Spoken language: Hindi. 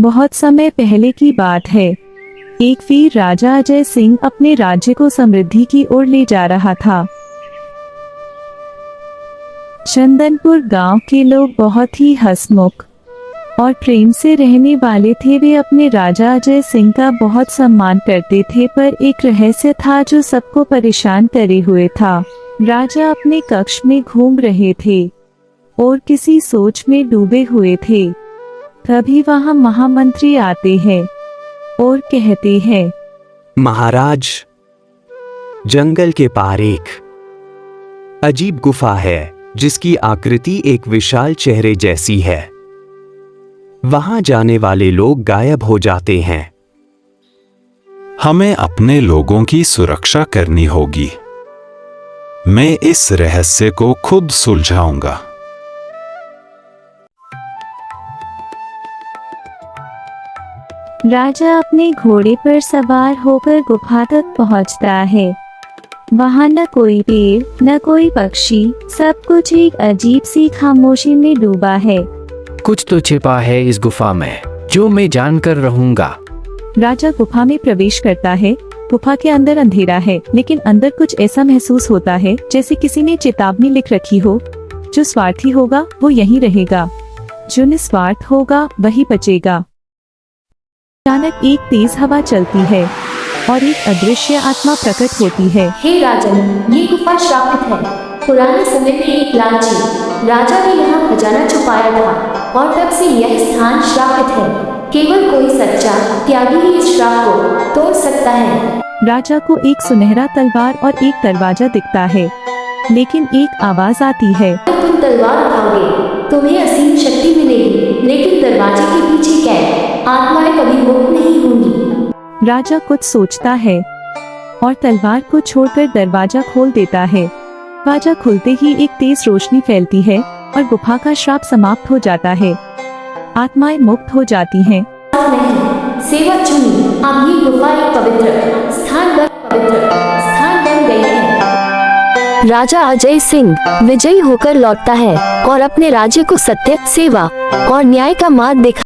बहुत समय पहले की बात है। एक वीर राजा अजय सिंह अपने राज्य को समृद्धि की ओर ले जा रहा था। चंदनपुर गांव के लोग बहुत ही हंसमुख और प्रेम से रहने वाले थे। वे अपने राजा अजय सिंह का बहुत सम्मान करते थे, पर एक रहस्य था जो सबको परेशान करे हुए था। राजा अपने कक्ष में घूम रहे थे और किसी सोच में डूबे हुए थे। तभी वहां महामंत्री आते हैं और कहते हैं, महाराज, जंगल के पार एक अजीब गुफा है जिसकी आकृति एक विशाल चेहरे जैसी है। वहां जाने वाले लोग गायब हो जाते हैं। हमें अपने लोगों की सुरक्षा करनी होगी। मैं इस रहस्य को खुद सुलझाऊंगा। राजा अपने घोड़े पर सवार होकर गुफा तक पहुंचता है। वहां न कोई पेड़ न कोई पक्षी, सब कुछ एक अजीब सी खामोशी में डूबा है। कुछ तो छिपा है इस गुफा में जो मैं जानकर रहूंगा। राजा गुफा में प्रवेश करता है। गुफा के अंदर अंधेरा है, लेकिन अंदर कुछ ऐसा महसूस होता है जैसे किसी ने चेतावनी लिख रखी हो। जो स्वार्थी होगा वो यहीं रहेगा, जो निस्वार्थ होगा वही बचेगा। अचानक एक तेज हवा चलती है और एक अदृश्य आत्मा प्रकट होती है। हे राजन, ये गुफा श्रापित है। पुराने समय में एक लालची राजा ने यहाँ खजाना छुपाया था और तब से यह स्थान श्रापित है। केवल कोई सच्चा त्यागी ही इस श्राप को तोड़ सकता है। राजा को एक सुनहरा तलवार और एक दरवाजा दिखता है, लेकिन एक आवाज आती है, तुम तलवार उठाओगे तुम्हें असीम शक्ति मिलेगी, लेकिन दरवाजे के पीछे कैद आत्माएं कभी मुक्त नहीं होंगी। राजा कुछ सोचता है और तलवार को छोड़कर दरवाजा खोल देता है। दरवाजा खुलते ही एक तेज रोशनी फैलती है और गुफा का श्राप समाप्त हो जाता है। आत्माएं मुक्त हो जाती हैं। नहीं, सेवा चुनी। अब ये गुफा एक पवित्र स्थान बन गई है। राजा अजय सिंह विजयी होकर लौटता है और अपने राज्य को सत्य, सेवा और न्याय का मार्ग दिखा